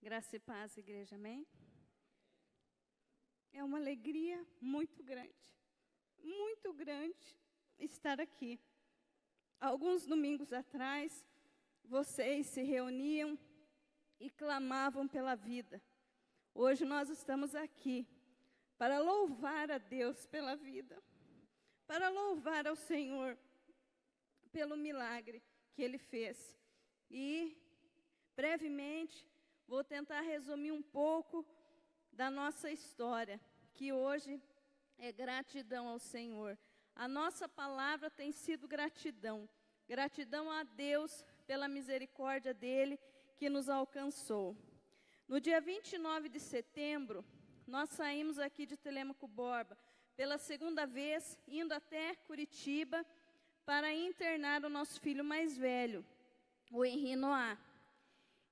Graça e paz, igreja, amém? É uma alegria muito grande estar aqui. Alguns domingos atrás, vocês se reuniam e clamavam pela vida. Hoje nós estamos aqui para louvar a Deus pela vida, para louvar ao Senhor pelo milagre que Ele fez. E, brevemente, vou tentar resumir um pouco da nossa história, que hoje é gratidão ao Senhor. A nossa palavra tem sido gratidão. Gratidão a Deus pela misericórdia dEle que nos alcançou. No dia 29 de setembro, nós saímos aqui de Telêmaco Borba, pela segunda vez, indo até Curitiba, para internar o nosso filho mais velho, o Henri Noah.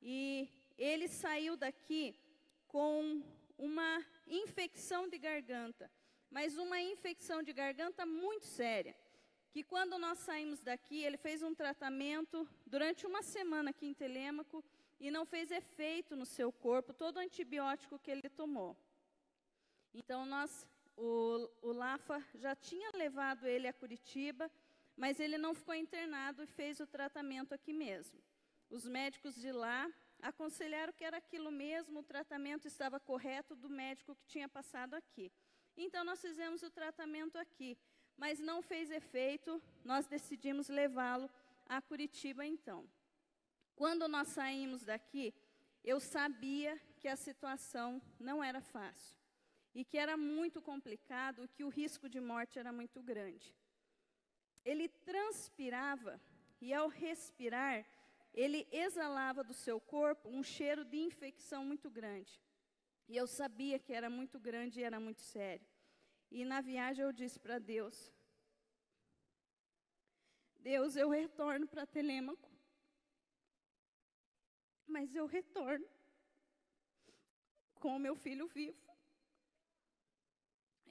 E ele saiu daqui com uma infecção de garganta, mas uma infecção de garganta muito séria, que quando nós saímos daqui, ele fez um tratamento durante uma semana aqui em Telêmaco e não fez efeito no seu corpo, todo o antibiótico que ele tomou. Então, o Lafa já tinha levado ele a Curitiba, mas ele não ficou internado e fez o tratamento aqui mesmo. Os médicos de lá aconselharam que era aquilo mesmo, o tratamento estava correto do médico que tinha passado aqui. Então, nós fizemos o tratamento aqui, mas não fez efeito, nós decidimos levá-lo a Curitiba então. Quando nós saímos daqui, eu sabia que a situação não era fácil e que era muito complicado, que o risco de morte era muito grande. Ele transpirava e, ao respirar, ele exalava do seu corpo um cheiro de infecção muito grande. E eu sabia que era muito grande e era muito sério. E na viagem eu disse para Deus, Deus, eu retorno para Telêmaco, mas eu retorno com o meu filho vivo.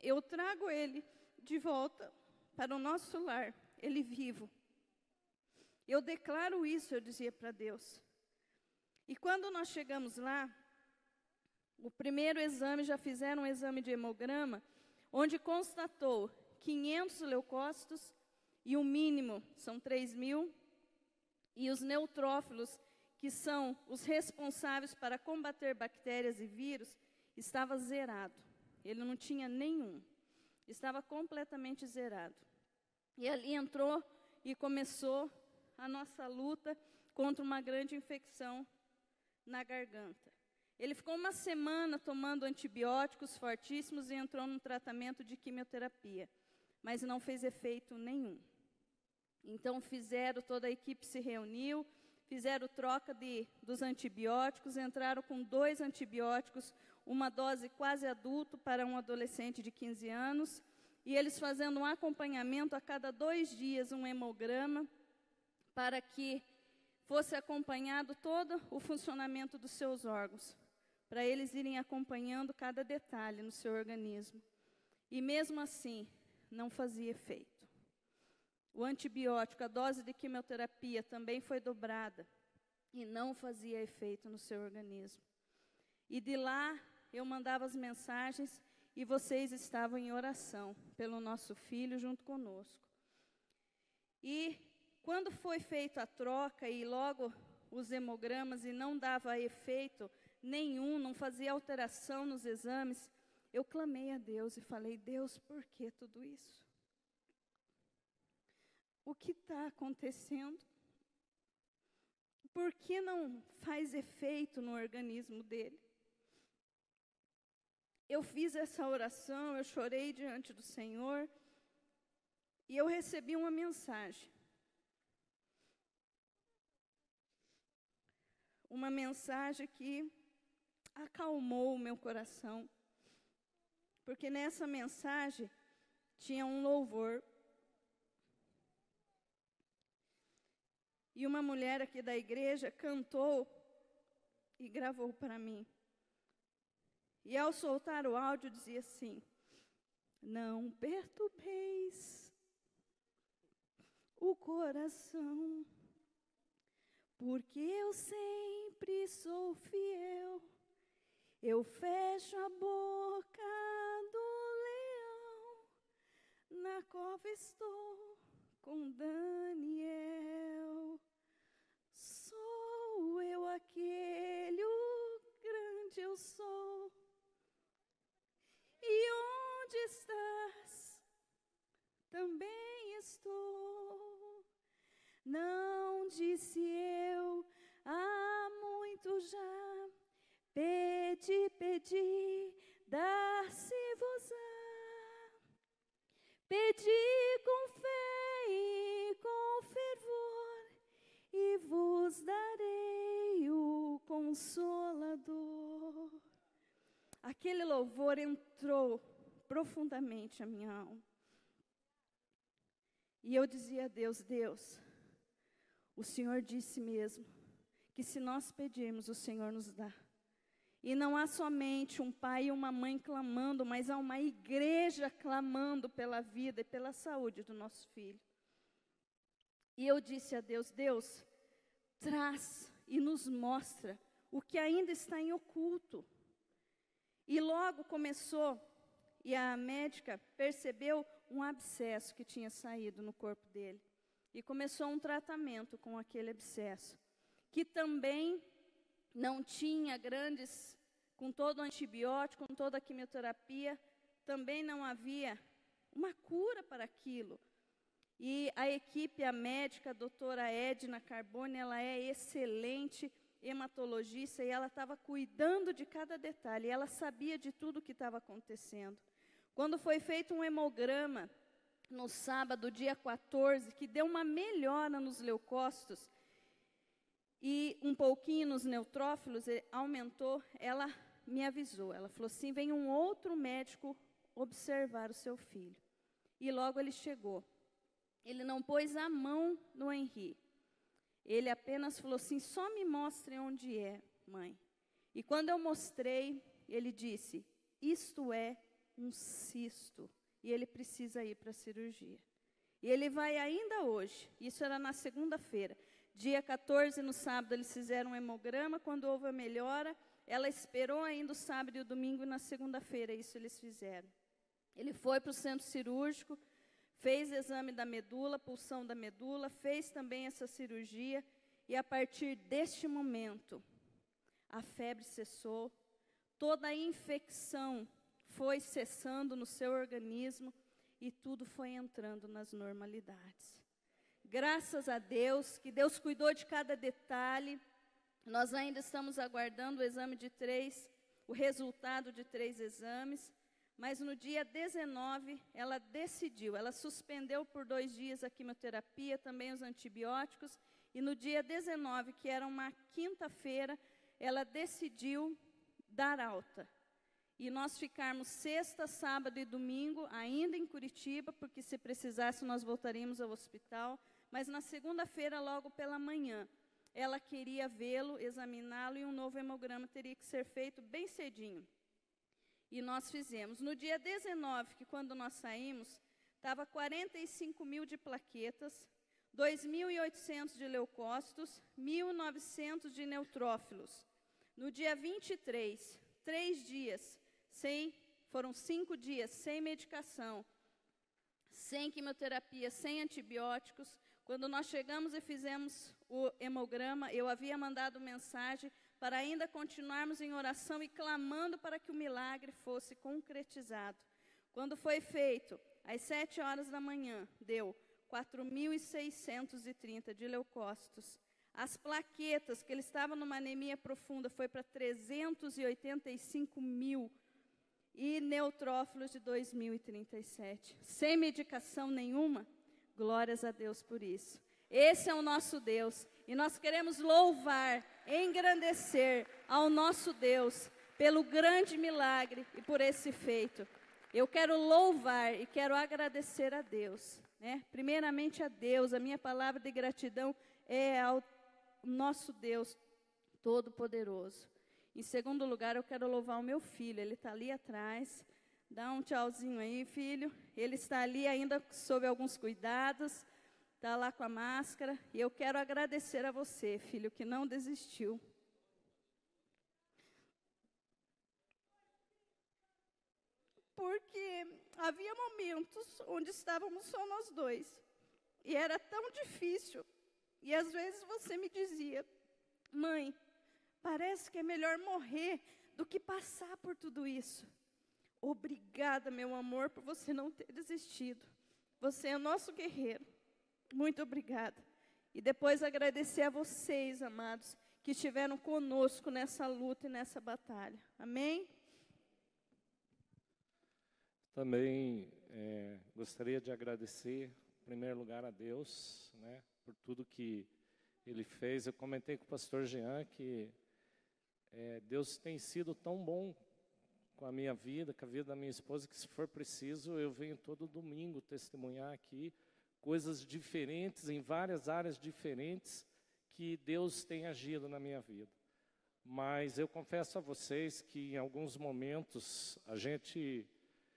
Eu trago ele de volta para o nosso lar, ele vivo. Eu declaro isso, eu dizia para Deus. E quando nós chegamos lá, o primeiro exame, já fizeram um exame de hemograma, onde constatou 500 leucócitos, e o mínimo são 3.000, e os neutrófilos, que são os responsáveis para combater bactérias e vírus, estava zerado. Ele não tinha nenhum, estava completamente zerado. E ali entrou e começou a nossa luta contra uma grande infecção na garganta. Ele ficou uma semana tomando antibióticos fortíssimos e entrou num tratamento de quimioterapia, mas não fez efeito nenhum. Então toda a equipe se reuniu, fizeram troca dos antibióticos, entraram com 2 antibióticos, uma dose quase adulto para um adolescente de 15 anos, e eles fazendo um acompanhamento a cada 2 dias, um hemograma, para que fosse acompanhado todo o funcionamento dos seus órgãos, para eles irem acompanhando cada detalhe no seu organismo. E mesmo assim, não fazia efeito. O antibiótico, a dose de quimioterapia também foi dobrada e não fazia efeito no seu organismo. E de lá, eu mandava as mensagens e vocês estavam em oração pelo nosso filho junto conosco. E quando foi feita a troca e logo os hemogramas e não dava efeito nenhum, não fazia alteração nos exames, eu clamei a Deus e falei, Deus, por que tudo isso? O que está acontecendo? Por que não faz efeito no organismo dele? Eu fiz essa oração, eu chorei diante do Senhor e eu recebi uma mensagem. Uma mensagem que acalmou o meu coração, porque nessa mensagem tinha um louvor. E uma mulher aqui da igreja cantou e gravou para mim. E ao soltar o áudio dizia assim, não perturbeis o coração, porque eu sempre sou fiel Eu fecho a boca do leão, na cova estou com Daniel. Sou eu aquele, o grande eu sou. E onde estás? Também estou. Não disse eu há muito já, pedi, pedi, dar-se-vos-á. Pedi com fé e com fervor, e vos darei o Consolador. Aquele louvor entrou profundamente a minha alma. E eu dizia a Deus, Deus, o Senhor disse mesmo que se nós pedirmos, o Senhor nos dá. E não há somente um pai e uma mãe clamando, mas há uma igreja clamando pela vida e pela saúde do nosso filho. E eu disse a Deus, Deus, traz e nos mostra o que ainda está em oculto. E logo começou, e a médica percebeu um abscesso que tinha saído no corpo dele. E começou um tratamento com aquele abscesso, que também não tinha grandes, com todo o antibiótico, com toda a quimioterapia, também não havia uma cura para aquilo. E a equipe, a médica, a doutora Edna Carbone, ela é excelente hematologista e ela estava cuidando de cada detalhe, ela sabia de tudo o que estava acontecendo. Quando foi feito um hemograma, no sábado, dia 14, que deu uma melhora nos leucócitos e um pouquinho nos neutrófilos, aumentou, ela me avisou, ela falou assim, vem um outro médico observar o seu filho. E logo ele chegou. Ele não pôs a mão no Henri. Ele apenas falou assim, só me mostre onde é, mãe. E quando eu mostrei, ele disse, isto é um cisto. E ele precisa ir para a cirurgia. E ele vai ainda hoje. Isso era na segunda-feira. Dia 14, no sábado, eles fizeram um hemograma. Quando houve a melhora, ela esperou ainda o sábado e o domingo. E na segunda-feira, isso eles fizeram. Ele foi para o centro cirúrgico, fez exame da medula, pulsão da medula, fez também essa cirurgia. E a partir deste momento, a febre cessou. Toda a infecção foi cessando no seu organismo e tudo foi entrando nas normalidades. Graças a Deus, que Deus cuidou de cada detalhe. Nós ainda estamos aguardando o resultado de 3 exames, mas no dia 19 ela decidiu, ela suspendeu por 2 dias a quimioterapia, também os antibióticos, e no dia 19, que era uma quinta-feira, ela decidiu dar alta. E nós ficarmos sexta, sábado e domingo, ainda em Curitiba, porque se precisasse nós voltaríamos ao hospital. Mas na segunda-feira, logo pela manhã, ela queria vê-lo, examiná-lo, e um novo hemograma teria que ser feito bem cedinho. E nós fizemos. No dia 19, que quando nós saímos, estava 45.000 de plaquetas, 2.800 de leucócitos, 1.900 de neutrófilos. No dia 23, 3 dias, foram 5 dias sem medicação, sem quimioterapia, sem antibióticos. Quando nós chegamos e fizemos o hemograma, eu havia mandado mensagem para ainda continuarmos em oração e clamando para que o milagre fosse concretizado. Quando foi feito, às 7 horas da manhã, deu 4.630 de leucócitos. As plaquetas, que ele estava numa anemia profunda, foi para 385.000. E neutrófilos de 2.037. Sem medicação nenhuma, glórias a Deus por isso. Esse é o nosso Deus. E nós queremos louvar, engrandecer ao nosso Deus pelo grande milagre e por esse feito. Eu quero louvar e quero agradecer a Deus, né? Primeiramente a Deus, a minha palavra de gratidão é ao nosso Deus Todo-Poderoso. Em segundo lugar, eu quero louvar o meu filho, ele está ali atrás. Dá um tchauzinho aí, filho. Ele está ali ainda sob alguns cuidados, está lá com a máscara. E eu quero agradecer a você, filho, que não desistiu. porque havia momentos onde estávamos só nós dois. E era tão difícil. E às vezes você me dizia: mãe, parece que é melhor morrer do que passar por tudo isso. Obrigada, meu amor, por você não ter desistido. Você é o nosso guerreiro. Muito obrigada. E depois agradecer a vocês, amados, que estiveram conosco nessa luta e nessa batalha. Amém? Também gostaria de agradecer, em primeiro lugar, a Deus, né, por tudo que Ele fez. Eu comentei com o pastor Jean que Deus tem sido tão bom com a minha vida, com a vida da minha esposa, que se for preciso, eu venho todo domingo testemunhar aqui coisas diferentes, em várias áreas diferentes, que Deus tem agido na minha vida. Mas eu confesso a vocês que em alguns momentos a gente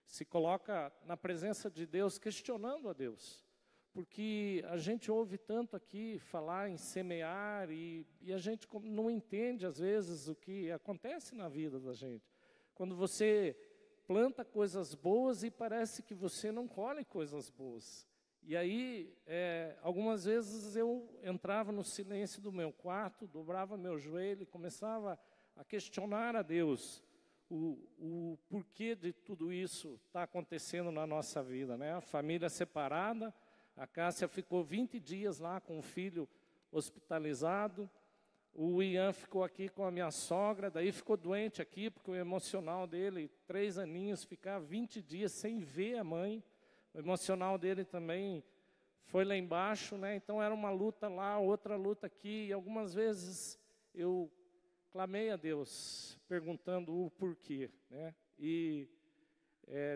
se coloca na presença de Deus, questionando a Deus. Porque a gente ouve tanto aqui falar em semear e a gente não entende, às vezes, o que acontece na vida da gente. Quando você planta coisas boas e parece que você não colhe coisas boas. E aí, algumas vezes eu entrava no silêncio do meu quarto, dobrava meu joelho e começava a questionar a Deus o porquê de tudo isso está acontecendo na nossa vida, né? A família separada, a Cássia ficou 20 dias lá com o filho hospitalizado, o Ian ficou aqui com a minha sogra, daí ficou doente aqui, porque o emocional dele, 3 aninhos, ficar 20 dias sem ver a mãe. O emocional dele também foi lá embaixo, né? Então era uma luta lá, outra luta aqui. E algumas vezes eu clamei a Deus, perguntando o porquê, né? E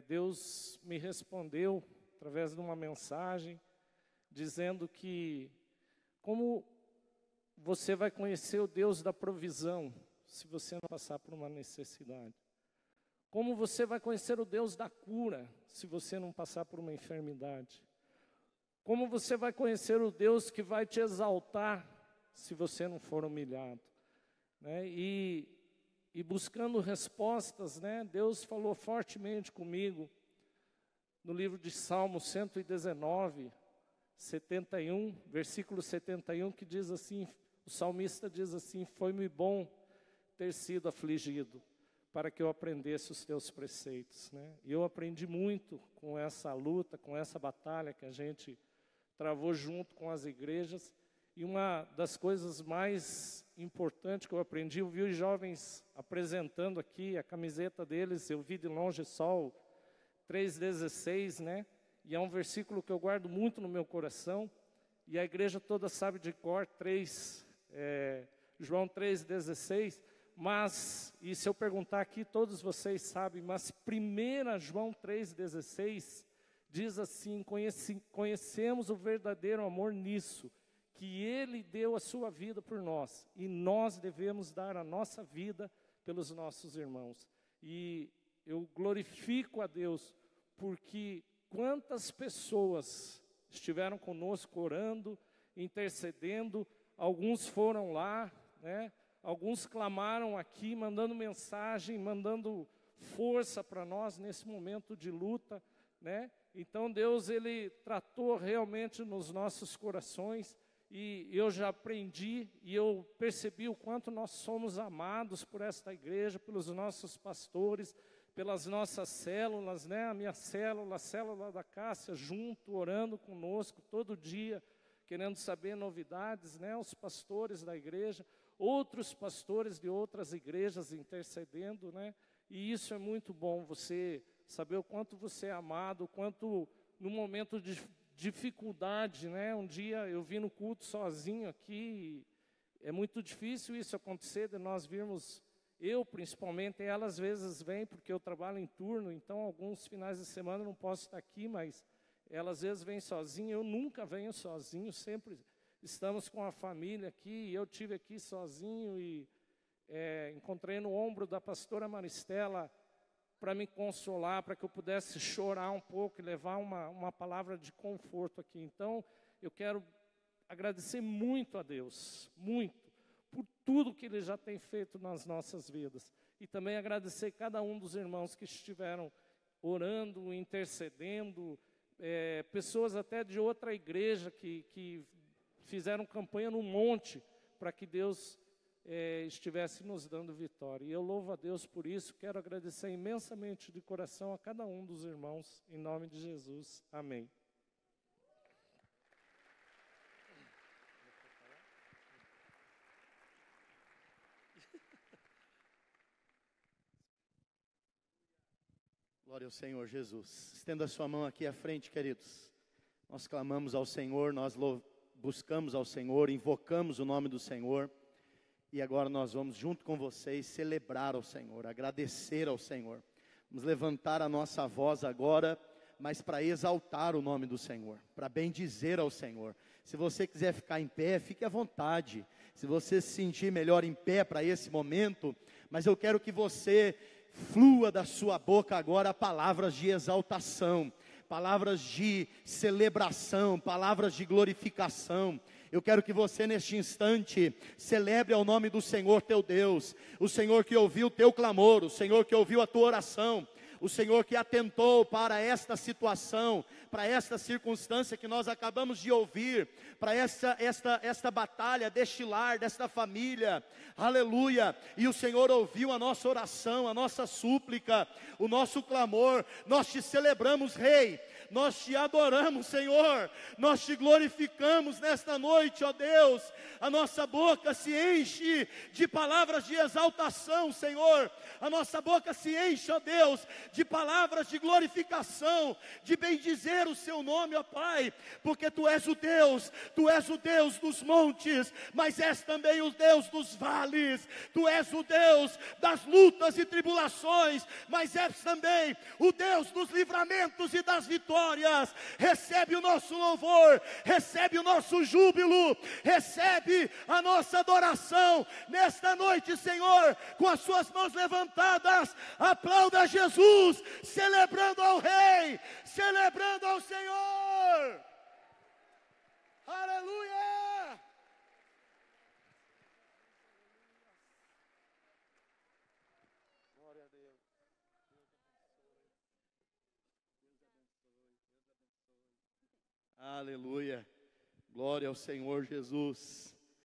Deus me respondeu através de uma mensagem, dizendo que como você vai conhecer o Deus da provisão se você não passar por uma necessidade. Como você vai conhecer o Deus da cura se você não passar por uma enfermidade? Como você vai conhecer o Deus que vai te exaltar se você não for humilhado? Né? E buscando respostas, né? Deus falou fortemente comigo no livro de Salmo 119, 71, versículo 71, que diz assim, o salmista diz assim: foi-me bom ter sido afligido, para que eu aprendesse os teus preceitos, né? E eu aprendi muito com essa luta, com essa batalha que a gente travou junto com as igrejas. E uma das coisas mais importantes que eu aprendi, eu vi os jovens apresentando aqui a camiseta deles, eu vi de longe só o 3,16, né? E é um versículo que eu guardo muito no meu coração, e a igreja toda sabe de cor, João 3,16. Mas, e se eu perguntar aqui, todos vocês sabem, mas 1 João 3,16 diz assim: conhecemos o verdadeiro amor nisso, que Ele deu a sua vida por nós, e nós devemos dar a nossa vida pelos nossos irmãos. E eu glorifico a Deus, porque quantas pessoas estiveram conosco orando, intercedendo, alguns foram lá, né? Alguns clamaram aqui, mandando mensagem, mandando força para nós nesse momento de luta, né? Então Deus, Ele tratou realmente nos nossos corações, e eu já aprendi, e eu percebi o quanto nós somos amados por esta igreja, pelos nossos pastores, pelas nossas células, né? A minha célula, a célula da Cássia, junto, orando conosco todo dia, querendo saber novidades, né? Os pastores da igreja, outros pastores de outras igrejas intercedendo, né? E isso é muito bom, você saber o quanto você é amado, o quanto no momento de dificuldade, né? Um dia eu vim no culto sozinho aqui, é muito difícil isso acontecer, de nós virmos, eu principalmente, ela às vezes vem porque eu trabalho em turno, então alguns finais de semana eu não posso estar aqui, mas ela às vezes vem sozinha, eu nunca venho sozinho, sempre estamos com a família aqui. Eu tive aqui sozinho e encontrei no ombro da pastora Maristela para me consolar, para que eu pudesse chorar um pouco e levar uma palavra de conforto aqui. Então, eu quero agradecer muito a Deus, muito, por tudo que Ele já tem feito nas nossas vidas. E também agradecer cada um dos irmãos que estiveram orando, intercedendo, pessoas até de outra igreja que fizeram campanha no monte para que Deus estivesse nos dando vitória. E eu louvo a Deus por isso, quero agradecer imensamente de coração a cada um dos irmãos, em nome de Jesus. Amém. Glória ao Senhor Jesus. Estenda a sua mão aqui à frente, queridos. Nós clamamos ao Senhor, nós buscamos ao Senhor, invocamos o nome do Senhor. E agora nós vamos, junto com vocês, celebrar ao Senhor, agradecer ao Senhor. Vamos levantar a nossa voz agora, mas para exaltar o nome do Senhor, para bendizer ao Senhor. Se você quiser ficar em pé, fique à vontade. Se você se sentir melhor em pé para esse momento, mas eu quero que você flua da sua boca agora palavras de exaltação, palavras de celebração, palavras de glorificação. Eu quero que você neste instante celebre ao nome do Senhor teu Deus, o Senhor que ouviu o teu clamor, o Senhor que ouviu a tua oração, o Senhor que atentou para esta situação, para esta circunstância que nós acabamos de ouvir, para esta batalha deste lar, desta família, aleluia. E o Senhor ouviu a nossa oração, a nossa súplica, o nosso clamor. Nós te celebramos, Rei. Nós te adoramos, Senhor, nós te glorificamos nesta noite, ó Deus. A nossa boca se enche de palavras de exaltação, Senhor. A nossa boca se enche, ó Deus, de palavras de glorificação, de bendizer o seu nome, ó Pai, porque Tu és o Deus dos montes, mas és também o Deus dos vales. Tu és o Deus das lutas e tribulações, mas és também o Deus dos livramentos e das vitórias. Recebe o nosso louvor, recebe o nosso júbilo, recebe a nossa adoração nesta noite, Senhor. Com as suas mãos levantadas, aplauda Jesus, celebrando ao Rei, celebrando ao Senhor. Aleluia! Glória a Deus. Aleluia, glória ao Senhor Jesus.